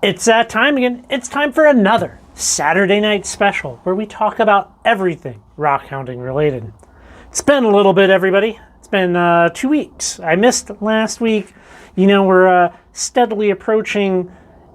It's that time again. It's time for another Saturday night special where we talk about everything rock hounding related. It's been a little bit, everybody. It's been 2 weeks. I missed last week. You know, we're steadily approaching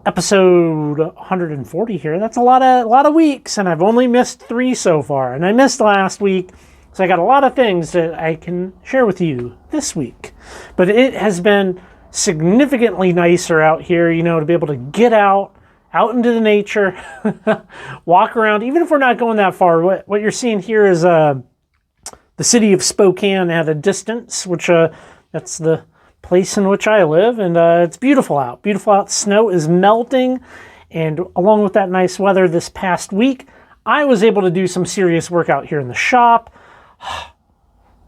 episode 140 here. That's a lot of weeks, and I've only missed 3 so far. And I missed last week, so I got a lot of things that I can share with you this week. But it has been significantly nicer out here, you know, to be able to get out into the nature, walk around, even if we're not going that far. What you're seeing here is the city of Spokane at a distance, which that's the place in which I live, and it's beautiful out. Snow is melting, and along with that nice weather this past week, I was able to do some serious work out here in the shop,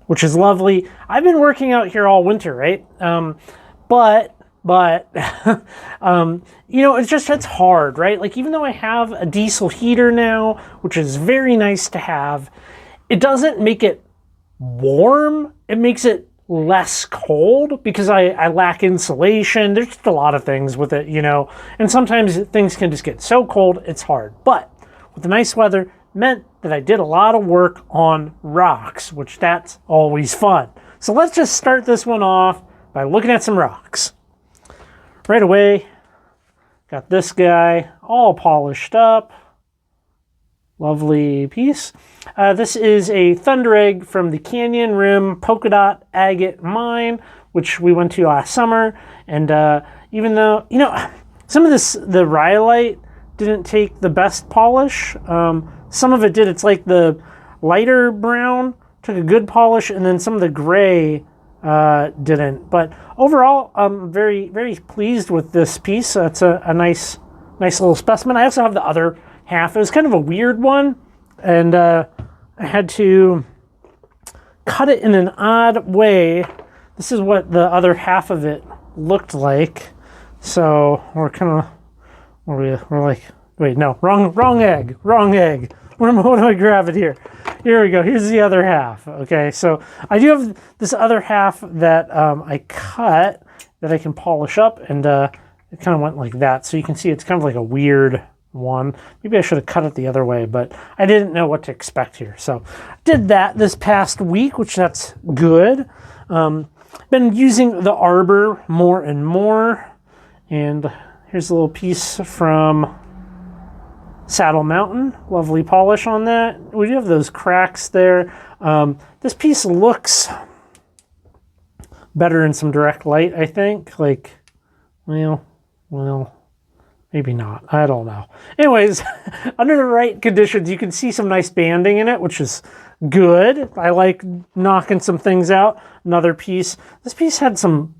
which is lovely. I've been working out here all winter, right? But you know, it's hard, right? Like, even though I have a diesel heater now, which is very nice to have, it doesn't make it warm. It makes it less cold because I lack insulation. There's just a lot of things with it, you know, and sometimes things can just get so cold, it's hard. But with the nice weather, meant that I did a lot of work on rocks, which that's always fun. So let's just start this one off by looking at some rocks. Right away, got this guy all polished up. Lovely piece. This is a Thunder Egg from the Canyon Rim Polka Dot Agate Mine, which we went to last summer. And even though, you know, some of the rhyolite didn't take the best polish. Some of it did. It's like the lighter brown took a good polish, and then some of the gray didn't. But overall, I'm very, very pleased with this piece. It's a nice little specimen. I also have the other half. It was kind of a weird one, and I had to cut it in an odd way. This is what the other half of it looked like. So we're like, wait, no, wrong egg. What do I grab it here? Here we go. Here's the other half. Okay, so I do have this other half that I cut that I can polish up, and it kind of went like that. So you can see it's kind of like a weird one. Maybe I should have cut it the other way, but I didn't know what to expect here. So did that this past week, which that's good. Been using the arbor more and more, and here's a little piece from Saddle Mountain. Lovely polish on that. We do have those cracks there. This piece looks better in some direct light, I think. Like, well, maybe not. I don't know. Anyways, under the right conditions, you can see some nice banding in it, which is good. I like knocking some things out. Another piece. This piece had some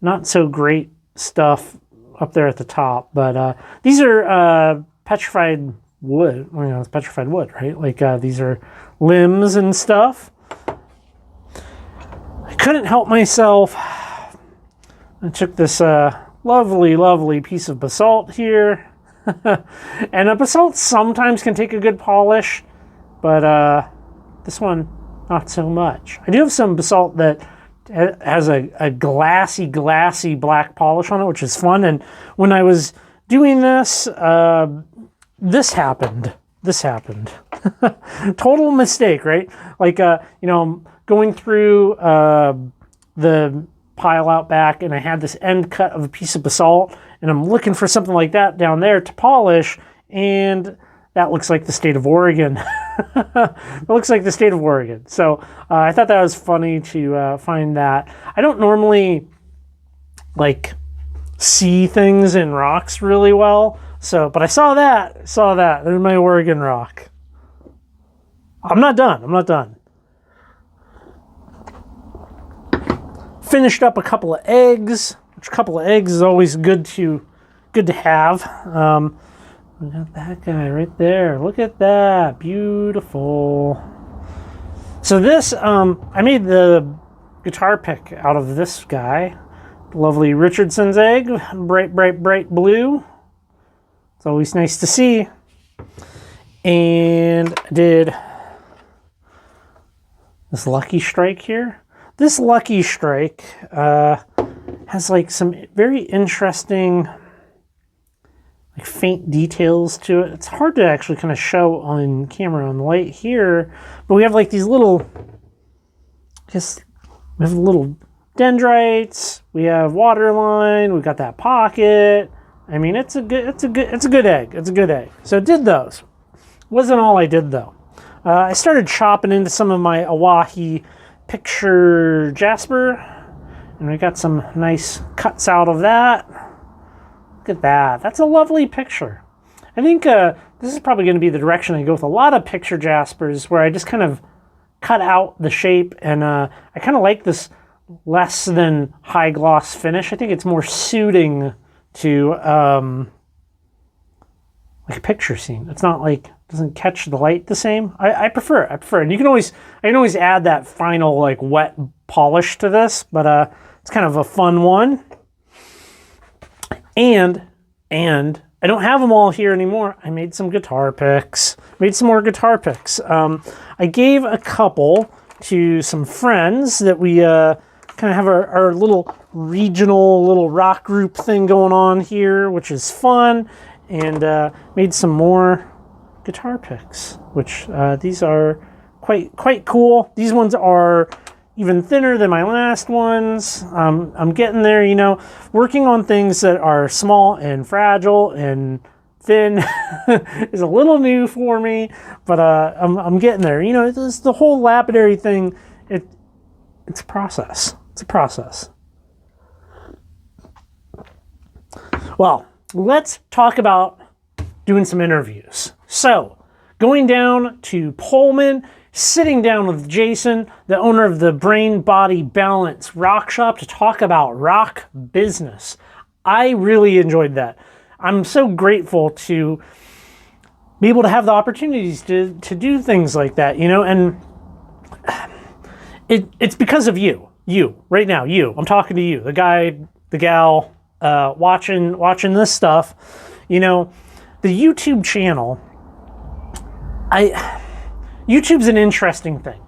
not so great stuff up there at the top, but these are petrified wood. Well, you know, it's petrified wood, right? Like these are limbs and stuff. I couldn't help myself. I took this lovely piece of basalt here, and a basalt sometimes can take a good polish, but this one not so much. I do have some basalt that has a glassy black polish on it, which is fun. And when I was doing this, this happened. Total mistake, right? Like, you know, going through the pile out back, and I had this end cut of a piece of basalt, and I'm looking for something like that down there to polish, and that looks like the state of Oregon. It looks like the state of Oregon. So I thought that was funny to find that. I don't normally like see things in rocks really well. So, but I saw that. There's my Oregon rock. I'm not done. Finished up a couple of eggs. Which a couple of eggs is always good to have. We got that guy right there. Look at that. Beautiful. So this, I made the guitar pick out of this guy. Lovely Richardson's egg. Bright blue. It's always nice to see. And I did this Lucky Strike here. This Lucky Strike has like some very interesting like faint details to it. It's hard to actually kind of show on camera on the light here, but we have like these little, I guess we have little dendrites, we have water line, we got that pocket. I mean, it's a good egg. It's a good egg. So I did those. Wasn't all I did though. I started chopping into some of my Awahi picture jasper, and we got some nice cuts out of that. Look at that. That's a lovely picture. I think this is probably going to be the direction I go with a lot of picture jaspers, where I just kind of cut out the shape, and I kind of like this less than high gloss finish. I think it's more suiting to like a picture scene. It's not like, doesn't catch the light the same. I prefer it. And I can always add that final like wet polish to this, but it's kind of a fun one. And I don't have them all here anymore. I made some guitar picks. Made some more guitar picks. I gave a couple to some friends that we kind of have our little regional little rock group thing going on here, which is fun, and made some more guitar picks, which these are quite cool. These ones are even thinner than my last ones. I'm getting there, you know. Working on things that are small and fragile and thin is a little new for me, but I'm getting there. You know, this, the whole lapidary thing, it's a process. It's a process. Well, let's talk about doing some interviews. So, going down to Pullman, sitting down with Jason, the owner of the Brain Body Balance Rock Shop, to talk about rock business. I really enjoyed that. I'm so grateful to be able to have the opportunities to do things like that, you know, and it's because of you right now, you. I'm talking to you, the guy, the gal, watching this stuff. You know, the YouTube channel, YouTube's an interesting thing.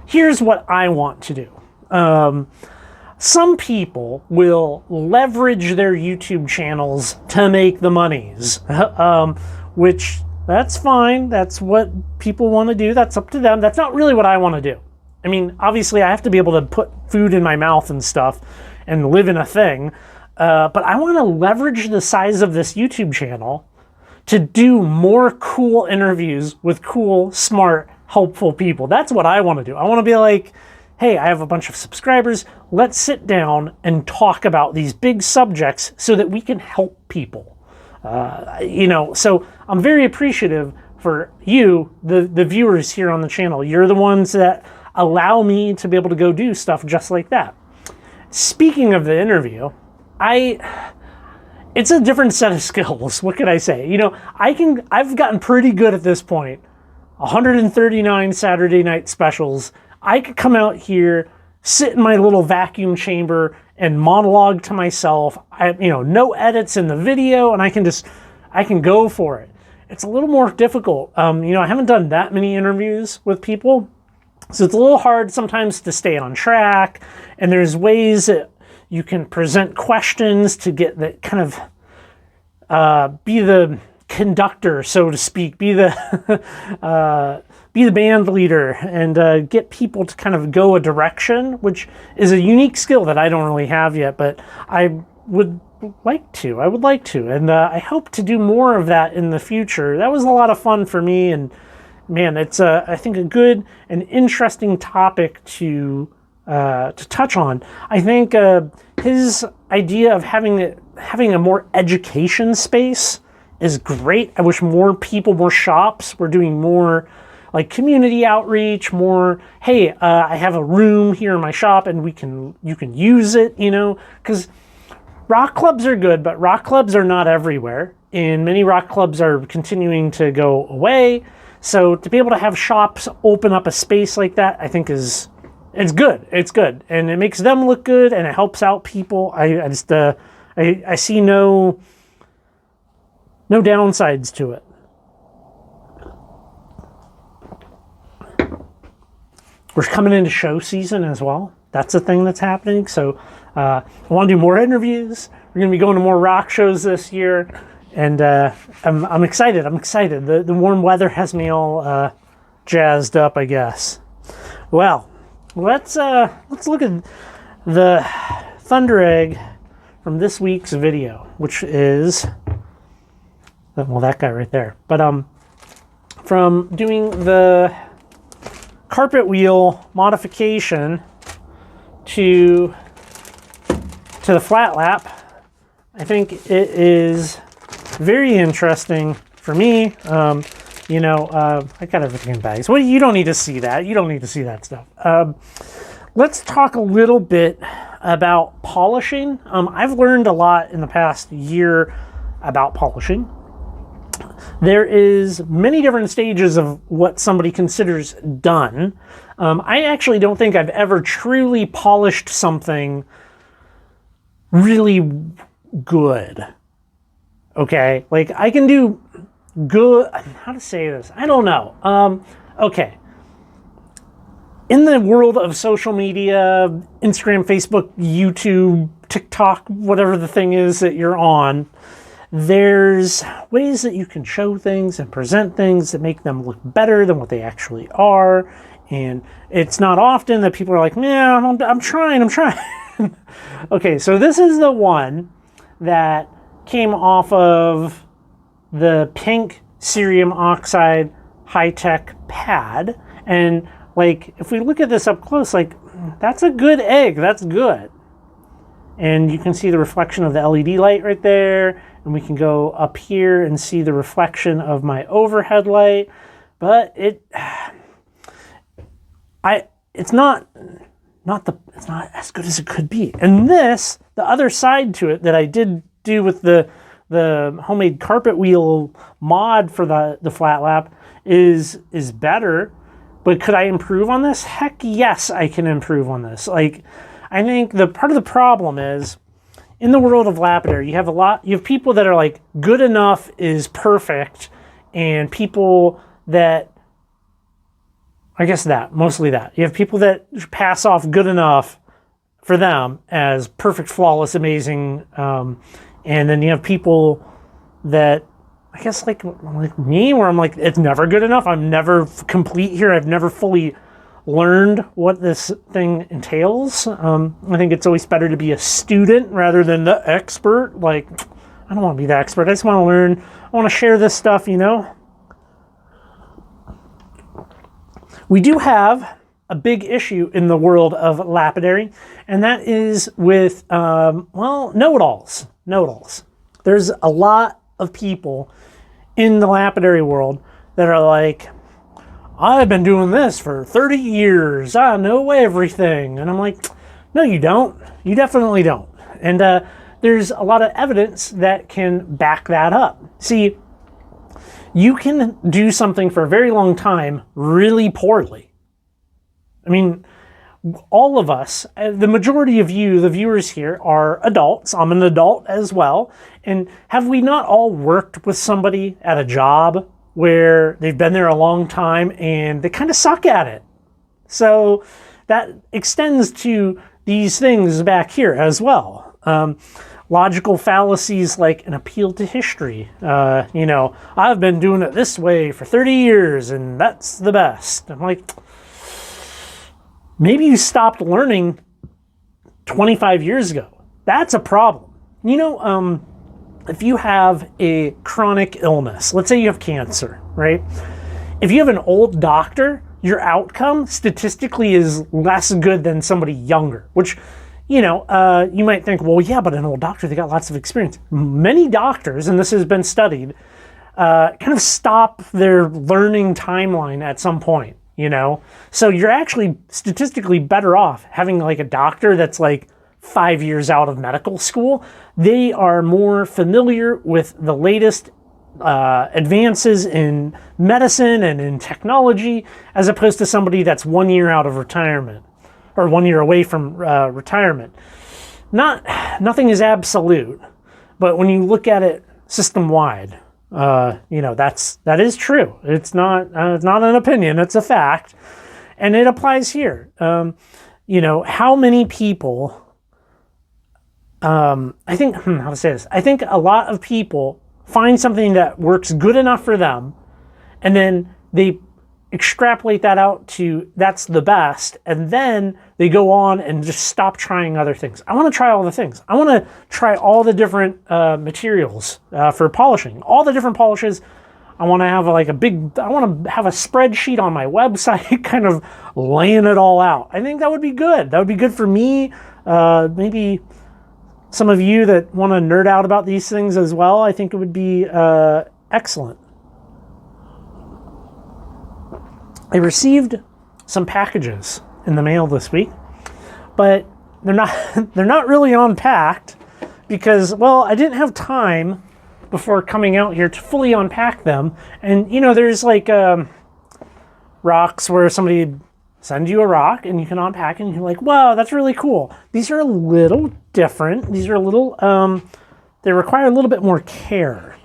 Here's what I want to do. Some people will leverage their YouTube channels to make the monies, which that's fine. That's what people want to do. That's up to them. That's not really what I want to do. I mean, obviously I have to be able to put food in my mouth and stuff and live in a thing. But I want to leverage the size of this YouTube channel to do more cool interviews with cool, smart, helpful people. That's what I want to do. I want to be like, hey, I have a bunch of subscribers. Let's sit down and talk about these big subjects so that we can help people. You know, so I'm very appreciative for you, the viewers here on the channel. You're the ones that allow me to be able to go do stuff just like that. Speaking of the interview, it's a different set of skills. What can I say? You know, I've gotten pretty good at this point. 139 Saturday night specials. I could come out here, sit in my little vacuum chamber and monologue to myself. No edits in the video, and I can go for it. It's a little more difficult. I haven't done that many interviews with people, so it's a little hard sometimes to stay on track, and there's ways that you can present questions to get that kind of be the conductor, so to speak, be the band leader, and get people to kind of go a direction, which is a unique skill that I don't really have yet, but I would like to, and I hope to do more of that in the future. That was a lot of fun for me, and man, it's I think a good and interesting topic to touch on. I think his idea of having a more education space is great. I wish more people, more shops were doing more like community outreach, more, hey, I have a room here in my shop and you can use it, because rock clubs are good, but rock clubs are not everywhere, and many rock clubs are continuing to go away. So to be able to have shops open up a space like that, I think it's good. It's good, and it makes them look good, and it helps out people. I see no downsides to it. We're coming into show season as well. That's a thing that's happening. So I want to do more interviews. We're going to be going to more rock shows this year, And I'm excited. I'm excited. The warm weather has me all jazzed up, I guess. Well, let's look at the Thunder Egg from this week's video, which is, well, that guy right there. But from doing the carpet wheel modification to the flat lap, I think it is very interesting for me. I got everything in bags. Well, you don't need to see that. You don't need to see that stuff. Let's talk a little bit about polishing. I've learned a lot in the past year about polishing. There is many different stages of what somebody considers done. I actually don't think I've ever truly polished something really good. Okay, like I can do good, how to say this? I don't know. Okay. In the world of social media, Instagram, Facebook, YouTube, TikTok, whatever the thing is that you're on, there's ways that you can show things and present things that make them look better than what they actually are. And it's not often that people are like, yeah, I'm trying. Okay, so this is the one that came off of the pink cerium oxide high-tech pad. And like, if we look at this up close, like, that's a good egg. That's good. And you can see the reflection of the LED light right there. And we can go up here and see the reflection of my overhead light. But it's not as good as it could be. And this, the other side to it that I did do with the homemade carpet wheel mod for the flat lap is better. But could I improve on this? Heck yes, I can improve on this. Like, I think the part of the problem is, in the world of Lapidary, you have people that are like, good enough is perfect, and people that, I guess mostly that. You have people that pass off good enough for them as perfect, flawless, amazing, and then you have people that, I guess like me, where I'm like, it's never good enough. I'm never complete here. I've never fully learned what this thing entails. I think it's always better to be a student rather than the expert. Like, I don't want to be the expert. I just want to learn. I want to share this stuff, We do have a big issue in the world of Lapidary, and that is with, know-it-alls. Know-it-alls. There's a lot of people in the Lapidary world that are like, I've been doing this for 30 years. I know everything. And I'm like, no, you don't. You definitely don't. And there's a lot of evidence that can back that up. See, you can do something for a very long time really poorly. I mean, all of us, the majority of you, the viewers here, are adults. I'm an adult as well. And have we not all worked with somebody at a job where they've been there a long time and they kind of suck at it? So that extends to these things back here as well. Logical fallacies like an appeal to history. I've been doing it this way for 30 years and that's the best. I'm like, maybe you stopped learning 25 years ago. That's a problem. If you have a chronic illness, let's say you have cancer, right? If you have an old doctor, your outcome statistically is less good than somebody younger, which, you might think, well, yeah, but an old doctor, they got lots of experience. Many doctors, and this has been studied, kind of stop their learning timeline at some point, So you're actually statistically better off having like a doctor that's like 5 years out of medical school. They are more familiar with the latest advances in medicine and in technology, as opposed to somebody that's 1 year out of retirement or 1 year away from retirement. Nothing is absolute, but when you look at it system-wide, that is true. It's not an opinion, it's a fact, and it applies here. How many people, I think, how to say this? I think a lot of people find something that works good enough for them, and then they extrapolate that out to that's the best, and then they go on and just stop trying other things. I want to try all the things. I want to try all the different materials for polishing, all the different polishes. I want to have I want to have a spreadsheet on my website kind of laying it all out. I think that would be good. That would be good for me. Maybe some of you that want to nerd out about these things as well. I think it would be excellent. I received some packages in the mail this week, but they're not really unpacked because, well, I didn't have time before coming out here to fully unpack them. And there's rocks where somebody sends you a rock and you can unpack it and you're like, wow, that's really cool. These are a little different. These are a little they require a little bit more care.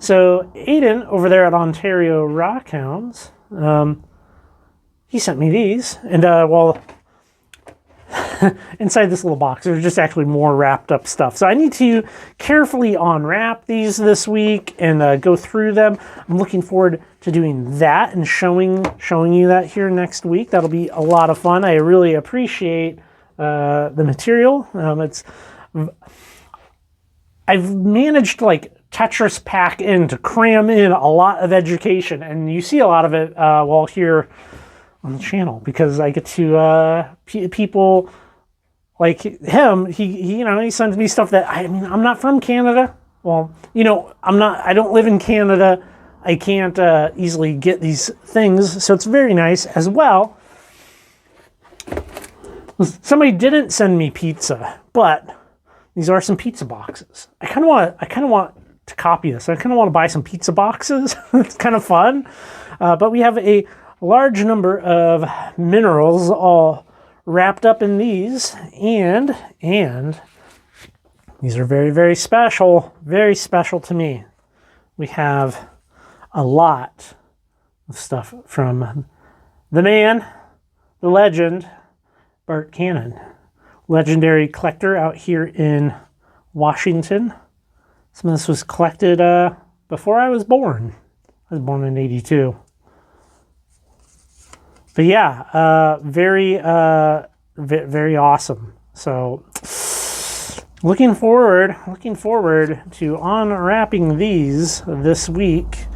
So Aiden over there at Ontario Rockhounds, he sent me these, and inside this little box, there's just actually more wrapped up stuff. So I need to carefully unwrap these this week and go through them. I'm looking forward to doing that and showing you that here next week. That'll be a lot of fun. I really appreciate the material. I've managed to Tetris pack to cram in a lot of education, and you see a lot of it here on the channel because I get to people like him. He sends me stuff that I'm not from Canada. Well, I don't live in Canada. I can't easily get these things, so it's very nice as well. Somebody didn't send me pizza, but these are some pizza boxes. I kind of want to copy this. I kind of want to buy some pizza boxes. It's kind of fun. But we have a large number of minerals all wrapped up in these, and these are very, very special to me. We have a lot of stuff from the man, the legend, Bart Cannon, legendary collector out here in Washington. Some of this was collected before I was born. I was born in '82. But yeah, very awesome. So looking forward to unwrapping these this week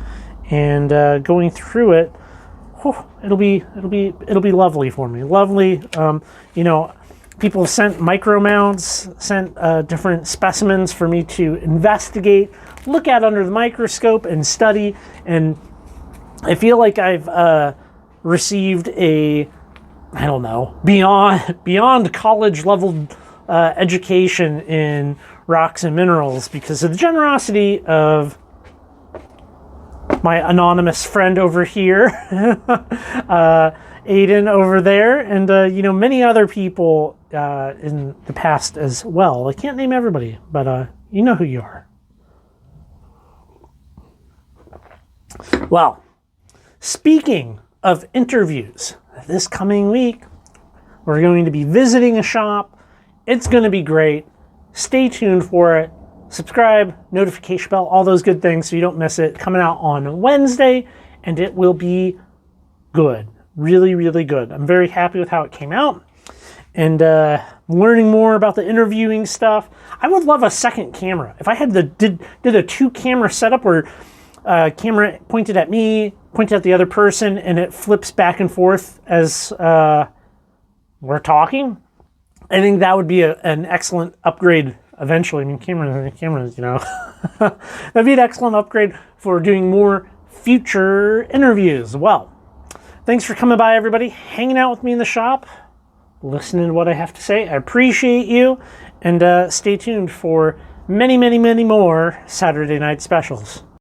and going through it. It'll be lovely for me. Lovely. People sent micro mounts, sent different specimens for me to investigate, look at under the microscope and study. And I feel like I've received beyond college level education in rocks and minerals because of the generosity of my anonymous friend over here, Aiden over there, and many other people in the past as well. I can't name everybody, but you know who you are. Well, speaking of interviews, this coming week, we're going to be visiting a shop. It's going to be great. Stay tuned for it. Subscribe, notification bell, all those good things so you don't miss it. Coming out on Wednesday, and it will be good. Really, really good. I'm very happy with how it came out. And learning more about the interviewing stuff. I would love a second camera. If I had did a 2-camera setup where camera pointed at me, pointed at the other person, and it flips back and forth as we're talking, I think that would be an excellent upgrade eventually. Cameras, that'd be an excellent upgrade for doing more future interviews. Well, thanks for coming by, everybody, hanging out with me in the shop, listening to what I have to say. I appreciate you, and stay tuned for many, many, many more Saturday night specials.